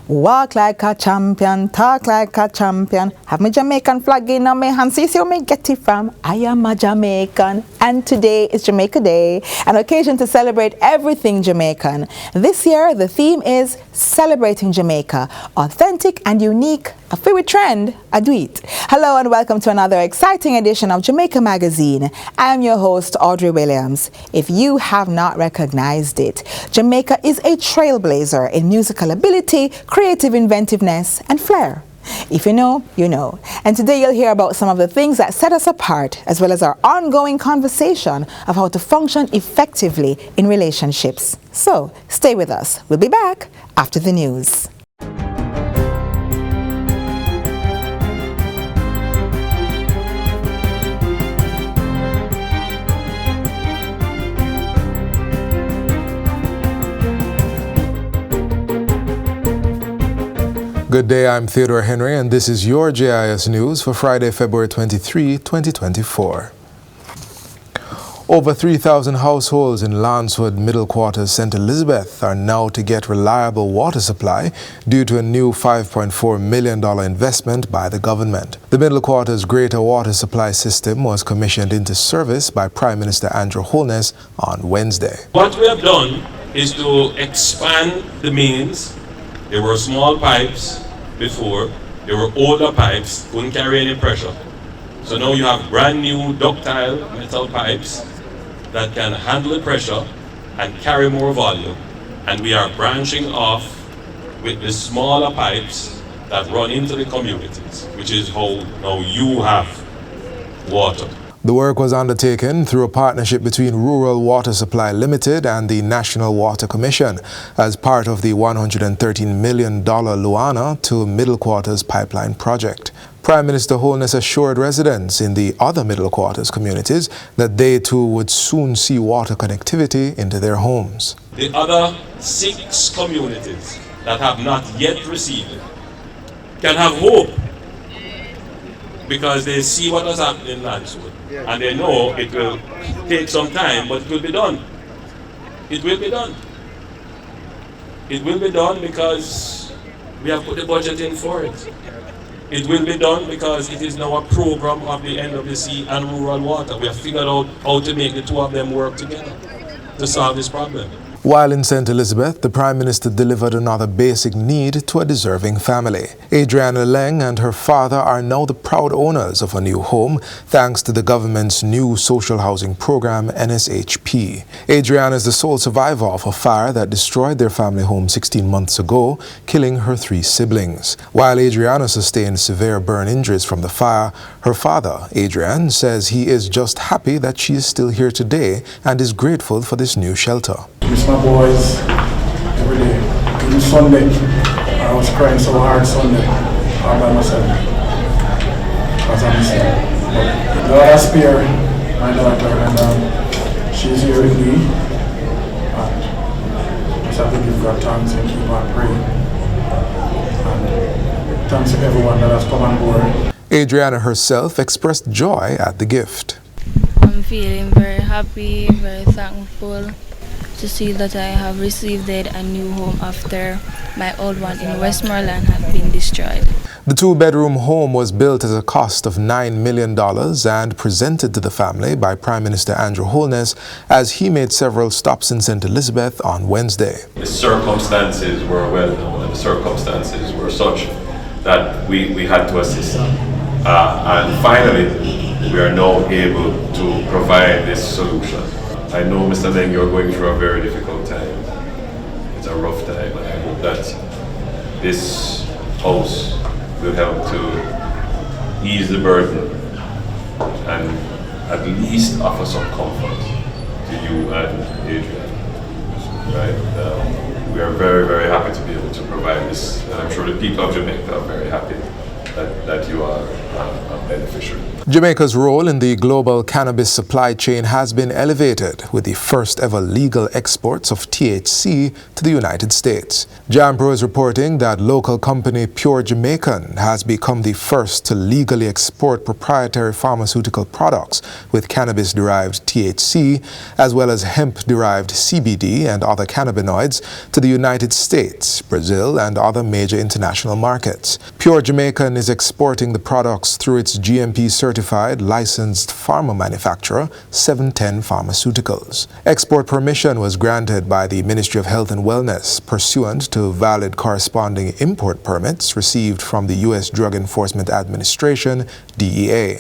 Walk like a champion, talk like a champion. Have my Jamaican flag in on my hand. See where me get it from. I am a Jamaican, and today is Jamaica Day, an occasion to celebrate everything Jamaican. This year, the theme is Celebrating Jamaica, authentic and unique. A favorite trend, I do it. Hello and welcome to another exciting edition of Jamaica Magazine. I am your host, Audrey Williams. If you have not recognized it, Jamaica is a trailblazer in musical ability, creative inventiveness, and flair. If you know, you know. And today you'll hear about some of the things that set us apart, as well as our ongoing conversation of how to function effectively in relationships. So stay with us. We'll be back after the news. Good day, I'm Theodore Henry, and this is your JIS News for Friday, February 23, 2024. Over 3,000 households in Lancewood Middle Quarters, St. Elizabeth are now to get reliable water supply due to a new $5.4 million investment by the government. The Middle Quarters Greater Water Supply System was commissioned into service by Prime Minister Andrew Holness on Wednesday. What we have done is to expand the mains. There were small pipes before, there were older pipes, couldn't carry any pressure. So now you have brand new ductile metal pipes that can handle the pressure and carry more volume. And we are branching off with the smaller pipes that run into the communities, which is how now you have water. The work was undertaken through a partnership between Rural Water Supply Limited and the National Water Commission as part of the $113 million Luana to Middle Quarters pipeline project. Prime Minister Holness assured residents in the other Middle Quarters communities that they too would soon see water connectivity into their homes. The other 6 communities that have not yet received it can have hope, because they see what has happened in Lancewood, and they know it will take some time, but it will be done. It will be done. It will be done because we have put the budget in for it. It will be done because it is now a program of the End of the Sea and Rural Water. We have figured out how to make the two of them work together to solve this problem. While in St. Elizabeth, the Prime Minister delivered another basic need to a deserving family. Adriana Leng and her father are now the proud owners of a new home thanks to the government's new social housing program, NSHP. Adriana is the sole survivor of a fire that destroyed their family home 16 months ago, killing her 3 siblings. While Adriana sustained severe burn injuries from the fire, her father, Adrian, says he is just happy that she is still here today and is grateful for this new shelter. Miss my boys every day. Even Sunday, I was crying so hard Sunday, all by myself. Because I'm missing. But the Lord has spared my daughter, and she's here with me. Just have to give God thanks and keep on praying. And thanks to everyone that has come on board. Adriana herself expressed joy at the gift. I'm feeling very happy, very thankful to see that I have received a new home after my old one in Westmoreland had been destroyed. The 2-bedroom home was built at a cost of $9 million and presented to the family by Prime Minister Andrew Holness as he made several stops in St. Elizabeth on Wednesday. The circumstances were well known, and the circumstances were such that we had to assist. And finally, we are now able to provide this solution. I know, Mr. Leng, you're going through a very difficult time. It's a rough time, and I hope that this house will help to ease the burden and at least offer some comfort to you and Adrian. Right? We are very, very happy to be able to provide this, and I'm sure the people of Jamaica are very happy that you are beneficiary. Jamaica's role in the global cannabis supply chain has been elevated with the first ever legal exports of THC to the United States. JAMPRO is reporting that local company Pure Jamaican has become the first to legally export proprietary pharmaceutical products with cannabis-derived THC as well as hemp-derived CBD and other cannabinoids to the United States, Brazil, and other major international markets. Pure Jamaican is exporting the products through its GMP-certified licensed pharma manufacturer, 710 Pharmaceuticals. Export permission was granted by the Ministry of Health and Wellness pursuant to valid corresponding import permits received from the U.S. Drug Enforcement Administration, DEA.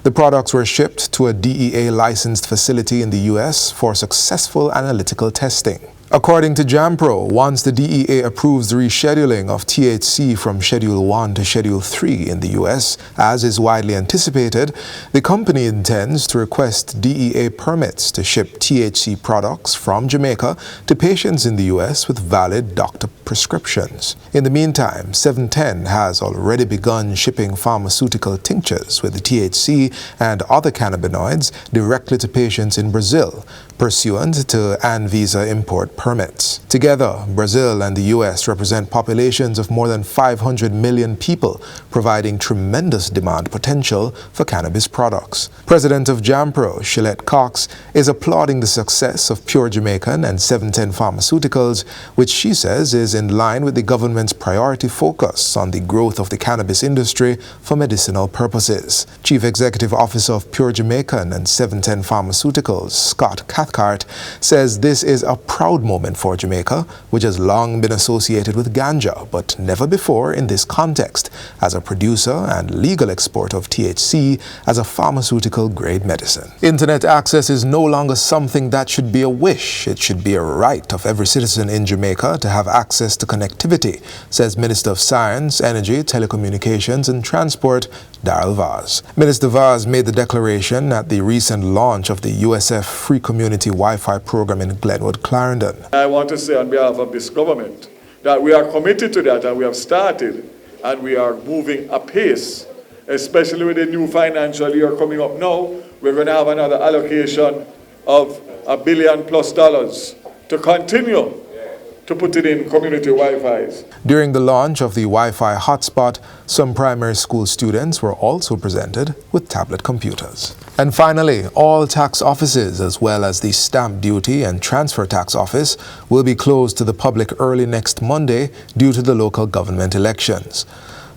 The products were shipped to a DEA-licensed facility in the U.S. for successful analytical testing. According to JAMPRO, once the DEA approves the rescheduling of THC from Schedule 1 to Schedule 3 in the U.S., as is widely anticipated, the company intends to request DEA permits to ship THC products from Jamaica to patients in the U.S. with valid doctor prescriptions. In the meantime, 710 has already begun shipping pharmaceutical tinctures with the THC and other cannabinoids directly to patients in Brazil, pursuant to Anvisa import permits. Together, Brazil and the U.S. represent populations of more than 500 million people, providing tremendous demand potential for cannabis products. President of JAMPRO, Shillette Cox, is applauding the success of Pure Jamaican and 710 Pharmaceuticals, which she says is in line with the government's priority focus on the growth of the cannabis industry for medicinal purposes. Chief Executive Officer of Pure Jamaican and 710 Pharmaceuticals, Scott Cathcart, says this is a proud moment for Jamaica, which has long been associated with ganja, but never before in this context, as a producer and legal exporter of THC as a pharmaceutical-grade medicine. Internet access is no longer something that should be a wish. It should be a right of every citizen in Jamaica to have access to connectivity, says Minister of Science, Energy, Telecommunications and Transport, Darrell Vaz. Minister Vaz made the declaration at the recent launch of the USF Free Community Wi-Fi program in Glenwood, Clarendon. I want to say on behalf of this government that we are committed to that, and we have started and we are moving apace, especially with the new financial year coming up now. We're going to have another allocation of $1 billion+ to continue to put it in community Wi-Fis. During the launch of the Wi-Fi hotspot, some primary school students were also presented with tablet computers. And finally, all tax offices, as well as the stamp duty and transfer tax office, will be closed to the public early next Monday due to the local government elections.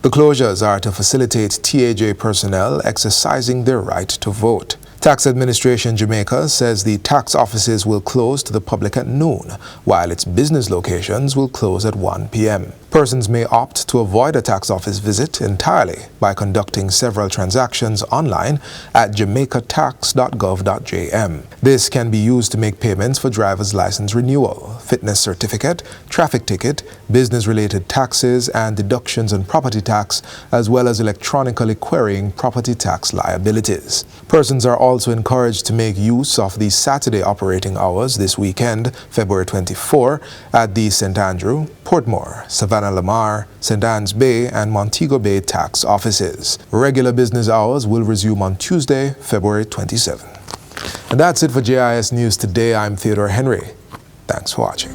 The closures are to facilitate TAJ personnel exercising their right to vote. Tax Administration Jamaica says the tax offices will close to the public at noon, while its business locations will close at 1 p.m. Persons may opt to avoid a tax office visit entirely by conducting several transactions online at jamaicatax.gov.jm. This can be used to make payments for driver's license renewal, fitness certificate, traffic ticket, business-related taxes and deductions on property tax, as well as electronically querying property tax liabilities. Persons are also encouraged to make use of the Saturday operating hours this weekend, February 24, at the St. Andrew, Portmore, Savannah Lamar, St. Anne's Bay and Montego Bay tax offices. Regular business hours will resume on Tuesday, February 27. And that's it for JIS News Today. I'm Theodore Henry. Thanks for watching.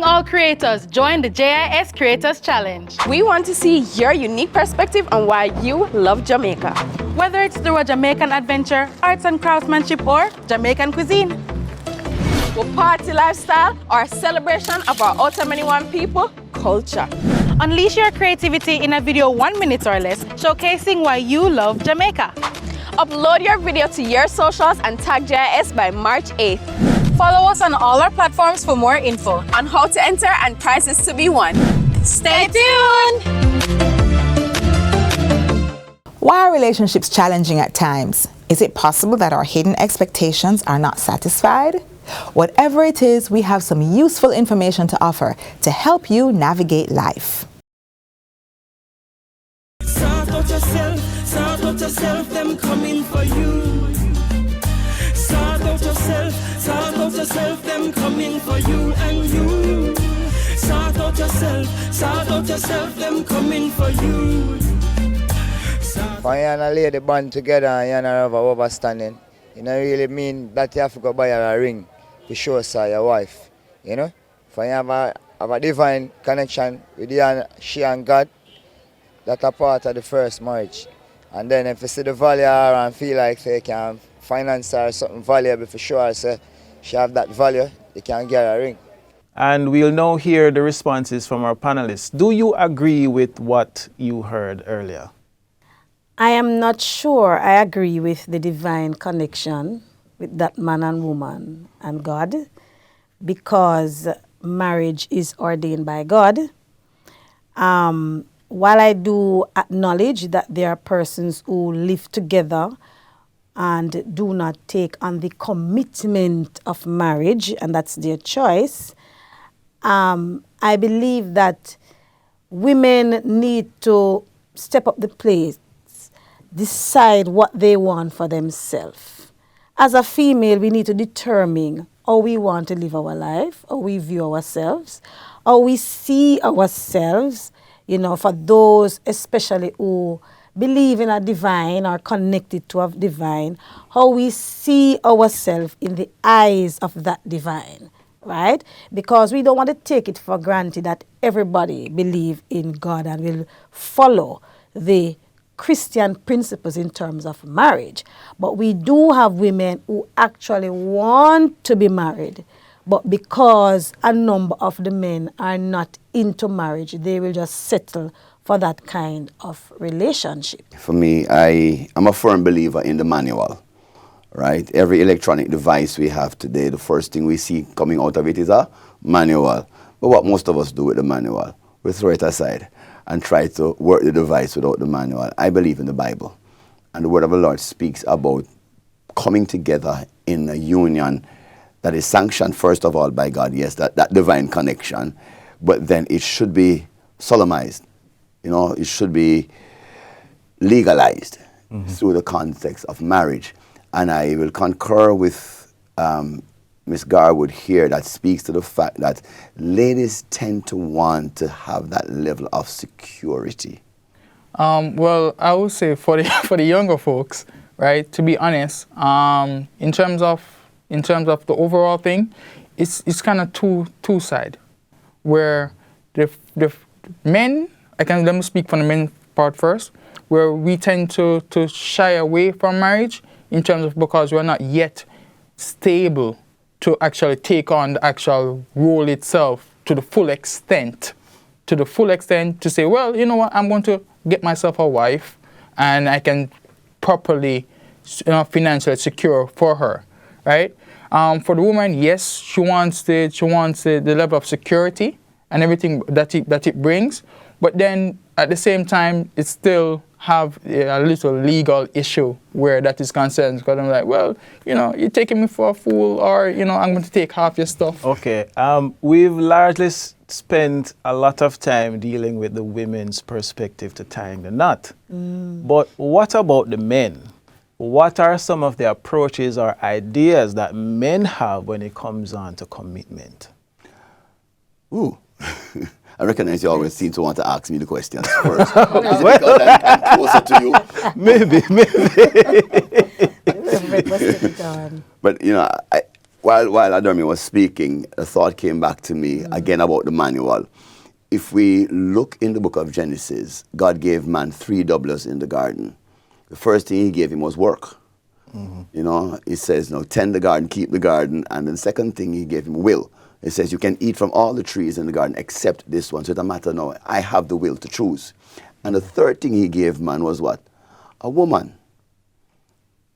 All creators, join the JIS Creators Challenge. We want to see your unique perspective on why you love Jamaica. Whether it's through a Jamaican adventure, arts and craftsmanship, or Jamaican cuisine. A party lifestyle or a celebration of our Otamaniwan people culture. Unleash your creativity in a video 1 minute or less, showcasing why you love Jamaica. Upload your video to your socials and tag JIS by March 8th. Follow us on all our platforms for more info on how to enter and prizes to be won. Stay tuned! Why are relationships challenging at times? Is it possible that our hidden expectations are not satisfied? Whatever it is, we have some useful information to offer to help you navigate life. Sort out yourself, them coming for you. Sort out yourself, them coming for you and you. Sort out yourself, them coming for you. For you and a lady bond together and you and her have a overstanding, you know really mean that you have to go buy her a ring to show her your wife, you know? For you have a divine connection with you and she and God, that's a part of the first marriage. And then if you see the value of her and feel like you can finance her something valuable for sure, so she have that value, you can get her a ring. And we'll now hear the responses from our panelists. Do you agree with what you heard earlier? I am not sure I agree with the divine connection with that man and woman and God, because marriage is ordained by God. While I do acknowledge that there are persons who live together and do not take on the commitment of marriage, and that's their choice, I believe that women need to step up the plate, decide what they want for themselves. As a female, we need to determine how we want to live our life, how we view ourselves, how we see ourselves, you know, for those especially who believe in a divine or connected to a divine, how we see ourselves in the eyes of that divine, right? Because we don't want to take it for granted that everybody believes in God and will follow the Christian principles in terms of marriage. But we do have women who actually want to be married, but because a number of the men are not into marriage, they will just settle for that kind of relationship. For me, I'm a firm believer in the manual, right? Every electronic device we have today, the first thing we see coming out of it is a manual. But what most of us do with the manual, we throw it aside and try to work the device without the manual. I believe in the Bible. And the word of the Lord speaks about coming together in a union that is sanctioned, first of all, by God. Yes, that divine connection. But then it should be solemnized. You know, it should be legalized through the context of marriage. And I will concur with Ms. Garwood here that speaks to the fact that ladies tend to want to have that level of security. Well, I would say for the younger folks, right, to be honest, in terms of the overall thing, it's kind of two side, where the men, let me speak from the men part first, where we tend to shy away from marriage in terms of because we're not yet stable to actually take on the actual role itself to the full extent, to say, well, you know what, I'm going to get myself a wife and I can properly financially secure for her, right? For the woman, yes, she wants the level of security and everything that it brings, but then at the same time, it still have a little legal issue where that is concerned. Because I'm like, well, you know, you're taking me for a fool, or, you know, I'm going to take half your stuff. Okay. We've largely spent a lot of time dealing with the women's perspective to tying the knot. But what about the men? What are some of the approaches or ideas that men have when it comes on to commitment? Ooh. I recognize you always seem to want to ask me the questions first. Is it because I'm closer to you? Maybe. But, you know, while Adomi was speaking, a thought came back to me again about the manual. If we look in the book of Genesis, God gave man 3 doublers in the garden. The first thing he gave him was work. You know, he says, no, tend the garden, keep the garden. And the second thing he gave him, will. It says you can eat from all the trees in the garden except this one. So it doesn't matter now. I have the will to choose. And the third thing he gave man was what? A woman.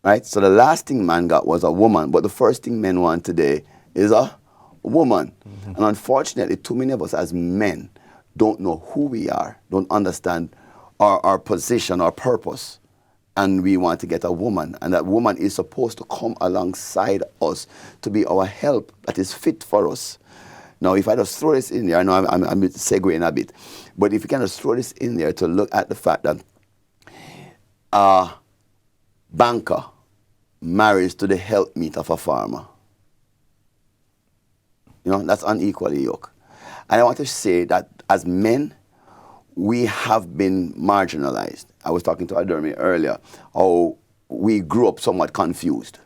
Right? So the last thing man got was a woman. But the first thing men want today is a woman. And unfortunately, too many of us as men don't know who we are, don't understand our position, our purpose. And we want to get a woman. And that woman is supposed to come alongside us to be our help that is fit for us. Now, if I just throw this in there, I know I'm segueing a bit, but if you can just throw this in there to look at the fact that a banker marries to the helpmeet of a farmer. You know, that's unequally yoked. And I want to say that as men, we have been marginalized. I was talking to Adermi earlier, how we grew up somewhat confused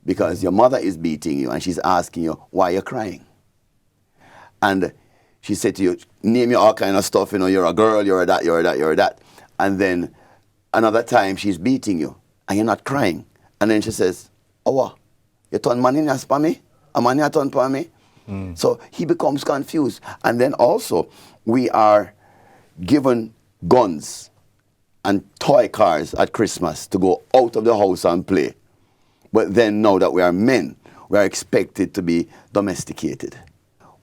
because your mother is beating you and she's asking you, why you're crying? And she said to you, name you all kind of stuff, you know, you're a girl, you're a that, you're a that, you're a that. And then another time she's beating you and you're not crying. And then she says, oh, what? You turn money in for me? A money you turn for me? So he becomes confused. And then also, we are given guns and toy cars at Christmas to go out of the house and play. But then now that we are men, we are expected to be domesticated.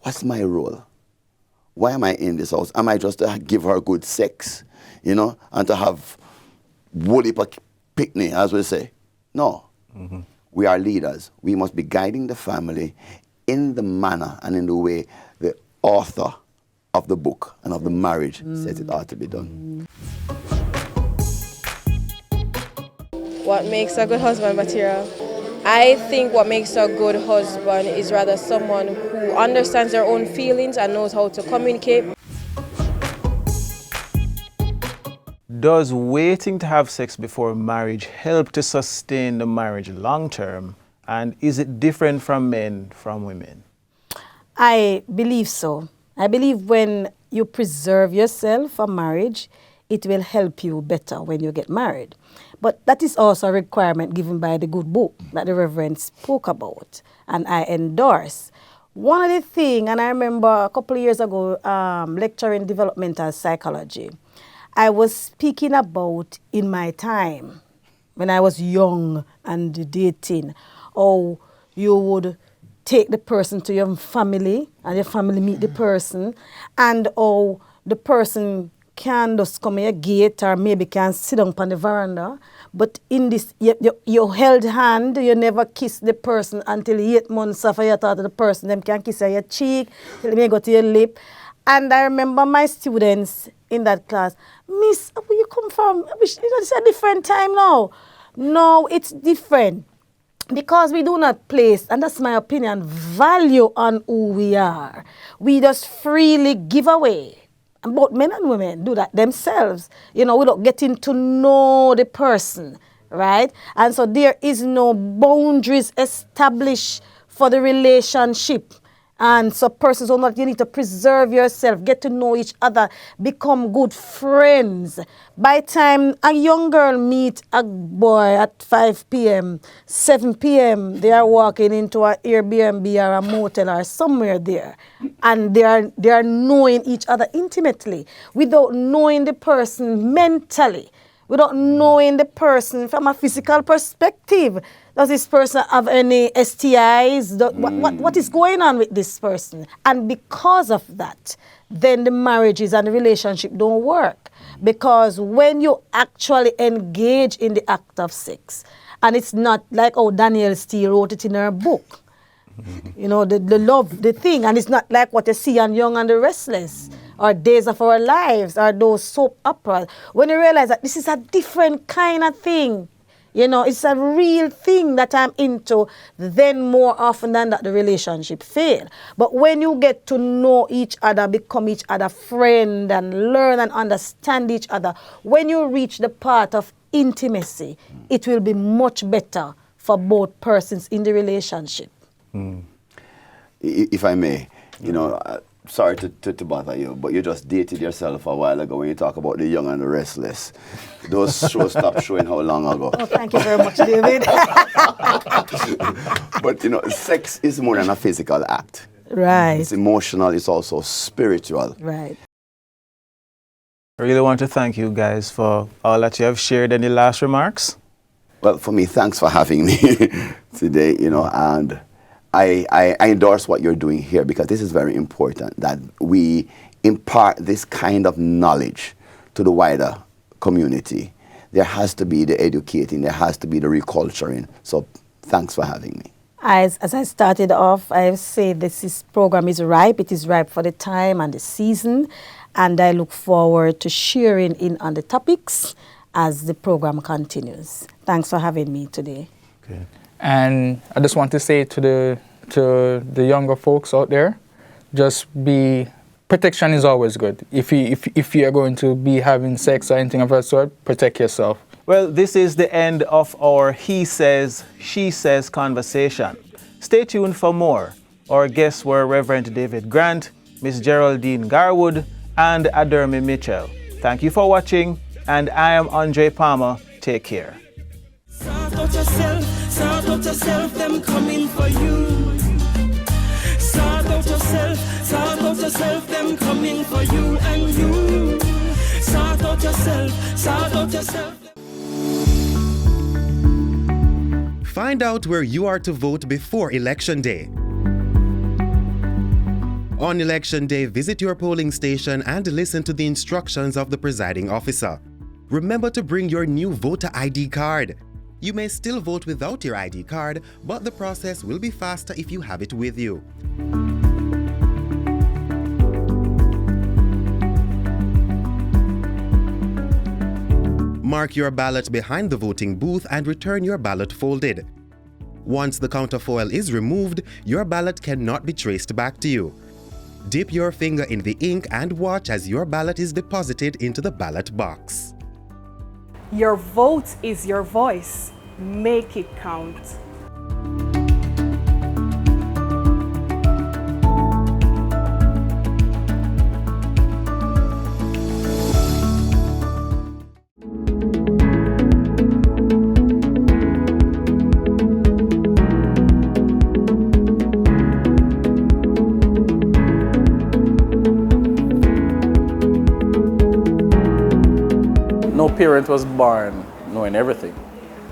What's my role? Why am I in this house? Am I just to give her good sex, you know, and to have woolly picnic, as we say? No. We are leaders. We must be guiding the family in the manner and in the way the author of the book and of the marriage says it ought to be done. What makes a good husband, Batira? I think what makes a good husband is rather someone who understands their own feelings and knows how to communicate. Does waiting to have sex before marriage help to sustain the marriage long term? And is it different from men from women? I believe so. I believe when you preserve yourself for marriage, it will help you better when you get married. But that is also a requirement given by the good book that the Reverend spoke about, and I endorse. One of the things, and I remember a couple of years ago lecturing developmental psychology, I was speaking about in my time, when I was young and dating, how you would take the person to your family and your family meet the person, and how the person can just come in your gate or maybe can sit down on the veranda. But in this, you held hand, you never kiss the person until 8 months after you thought of the person. Them can kiss your cheek, till they go to your lip. And I remember my students in that class, Miss, where you come from? It's a different time now. No, it's different. Because we do not place, and that's my opinion, value on who we are. We just freely give away. And both men and women do that themselves. You know, without getting to know the person, right? And so there is no boundaries established for the relationship. And so persons will not, you need to preserve yourself, get to know each other, become good friends. By the time a young girl meets a boy at 5 p.m., 7 p.m., they are walking into an Airbnb or a motel or somewhere there. And they are knowing each other intimately without knowing the person mentally, without knowing the person from a physical perspective. Does this person have any STIs? What is going on with this person? And because of that, then the marriages and the relationship don't work. Because when you actually engage in the act of sex, and it's not like, oh, Danielle Steele wrote it in her book, you know, the love, the thing, and it's not like what you see on Young and the Restless, or Days of Our Lives, or those soap operas. When you realize that this is a different kind of thing, you know, it's a real thing that I'm into, then more often than that the relationship fails. But when you get to know each other, become each other friend, and learn and understand each other, when you reach the part of intimacy, it will be much better for both persons in the relationship. If I may, you know, sorry to bother you, but you just dated yourself a while ago when you talk about the Young and the Restless. Those shows stopped showing how long ago? Oh, thank you very much, David. But, you know, sex is more than a physical act. Right. It's emotional, it's also spiritual. Right. I really want to thank you guys for all that you have shared. Any last remarks? Well, for me, thanks for having me today, you know, and I endorse what you're doing here, because this is very important, that we impart this kind of knowledge to the wider community. There has to be the educating, there has to be the reculturing. So thanks for having me. As I started off, I say this program is ripe. It is ripe for the time and the season. And I look forward to sharing in on the topics as the program continues. Thanks for having me today. Okay. And I just want to say to the younger folks out there, protection is always good. If you are going to be having sex or anything of that sort, protect yourself. Well, this is the end of our He Says, She Says conversation. Stay tuned for more. Our guests were Reverend David Grant, Miss Geraldine Garwood, and Adermi Mitchell. Thank you for watching, and I am Andre Palmer. Take care. Sort out yourself, them coming for you. Sort out yourself, them coming for you and you. Sort out yourself. Find out where you are to vote before Election Day. On Election Day, visit your polling station and listen to the instructions of the presiding officer. Remember to bring your new voter ID card. You may still vote without your ID card, but the process will be faster if you have it with you. Mark your ballot behind the voting booth and return your ballot folded. Once the counterfoil is removed, your ballot cannot be traced back to you. Dip your finger in the ink and watch as your ballot is deposited into the ballot box. Your vote is your voice. Make it count. No parent was born knowing everything.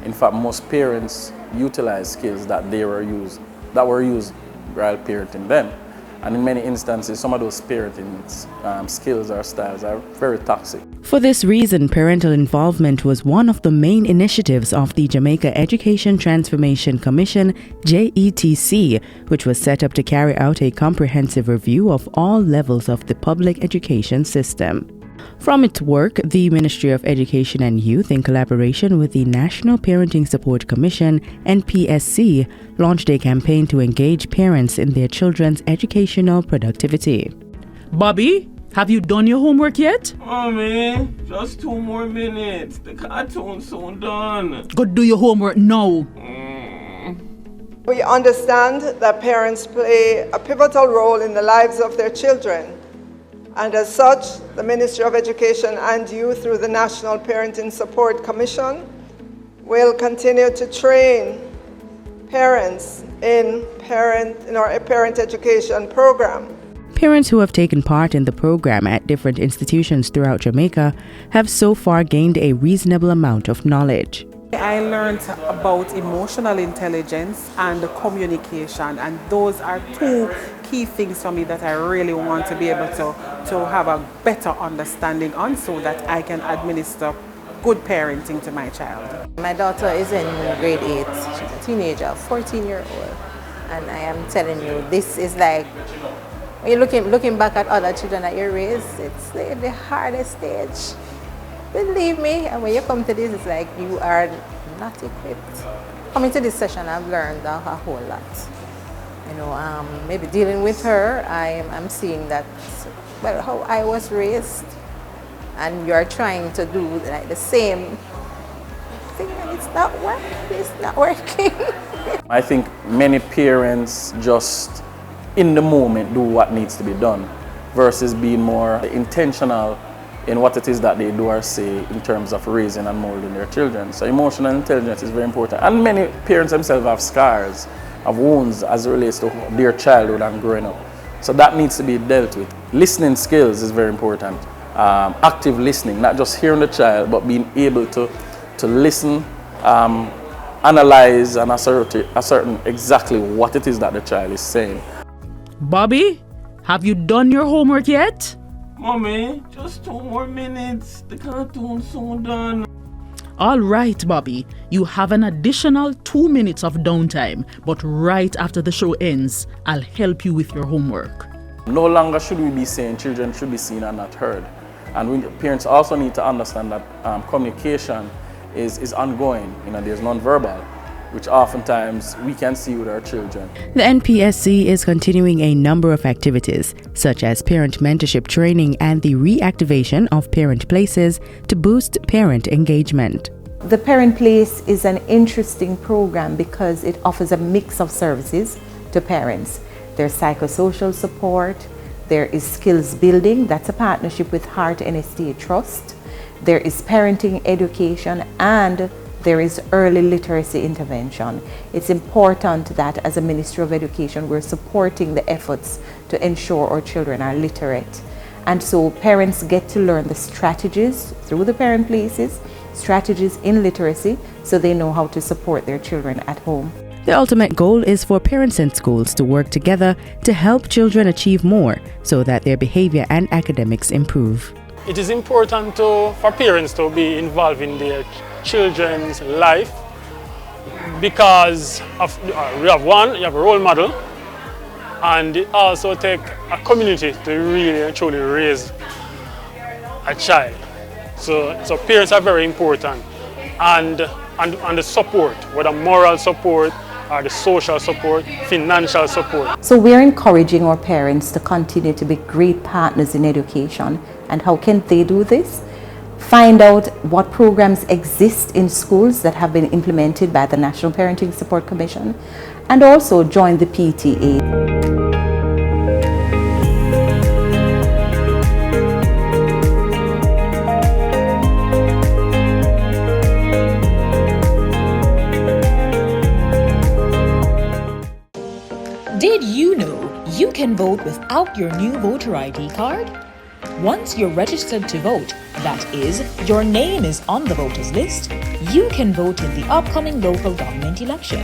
In fact, most parents utilize skills that were used while parenting them. And in many instances, some of those parenting skills or styles are very toxic. For this reason, parental involvement was one of the main initiatives of the Jamaica Education Transformation Commission, JETC, which was set up to carry out a comprehensive review of all levels of the public education system. From its work, the Ministry of Education and Youth, in collaboration with the National Parenting Support Commission, NPSC, launched a campaign to engage parents in their children's educational productivity. Bobby, have you done your homework yet? Oh man, just 2 more minutes. The cartoon's soon done. Go do your homework now. We understand that parents play a pivotal role in the lives of their children. And as such, the Ministry of Education and Youth, through the National Parenting Support Commission, will continue to train parents in our parent education program. Parents who have taken part in the program at different institutions throughout Jamaica have so far gained a reasonable amount of knowledge. I learned about emotional intelligence and communication, and those are 2 key things for me that I really want to be able to have a better understanding on, so that I can administer good parenting to my child. My daughter is in grade 8. She's a teenager, 14-year-old. And I am telling you, this is like, when you're looking back at other children that you raised, it's the hardest stage. Believe me, and when you come to this, it's like you are not equipped. Coming to this session, I've learned a whole lot. You know, maybe dealing with her, I'm seeing that, well, how I was raised, and you're trying to do like the same thing, and it's not working. I think many parents just, in the moment, do what needs to be done, versus being more intentional in what it is that they do or say in terms of raising and molding their children. So emotional intelligence is very important. And many parents themselves have scars, have wounds as it relates to their childhood and growing up. So that needs to be dealt with. Listening skills is very important. Active listening, not just hearing the child, but being able to listen analyze and ascertain exactly what it is that the child is saying. Bobby, have you done your homework yet? Mommy, just 2 more minutes. The cartoon's soon done. All right, Bobby. You have an additional 2 minutes of downtime, but right after the show ends, I'll help you with your homework. No longer should we be saying children should be seen and not heard. And parents also need to understand that communication is ongoing. There's non-verbal, which oftentimes we can see with our children. The NPSC is continuing a number of activities, such as parent mentorship training and the reactivation of parent places to boost parent engagement. The Parent Place is an interesting program because it offers a mix of services to parents. There's psychosocial support, there is skills building, that's a partnership with Heart NSTA Trust, there is parenting education, and there is early literacy intervention. It's important that as a Ministry of Education we're supporting the efforts to ensure our children are literate. And so parents get to learn the strategies through the Parent Places, strategies in literacy, so they know how to support their children at home. The ultimate goal is for parents and schools to work together to help children achieve more so that their behavior and academics improve. It is important for parents to be involved in their children's life because you have a role model, and it also takes a community to really and truly raise a child. So parents are very important, and the support, whether moral support or the social support, financial support. So we're encouraging our parents to continue to be great partners in education. And how can they do this? Find out what programs exist in schools that have been implemented by the National Parenting Support Commission, and also join the PTA. Did you know you can vote without your new voter ID card? Once you're registered to vote, that is, your name is on the voters list, you can vote in the upcoming local government election.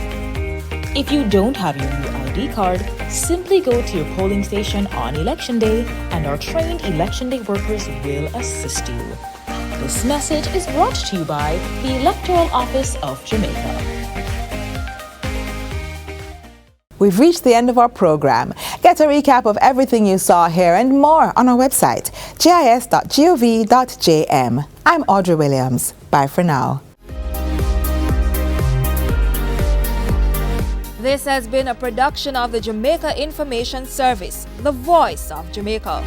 If you don't have your new ID card, simply go to your polling station on election day and our trained election day workers will assist you. This message is brought to you by the Electoral Office of Jamaica. We've reached the end of our program. Get a recap of everything you saw here and more on our website, gis.gov.jm. I'm Audrey Williams. Bye for now. This has been a production of the Jamaica Information Service, the voice of Jamaica.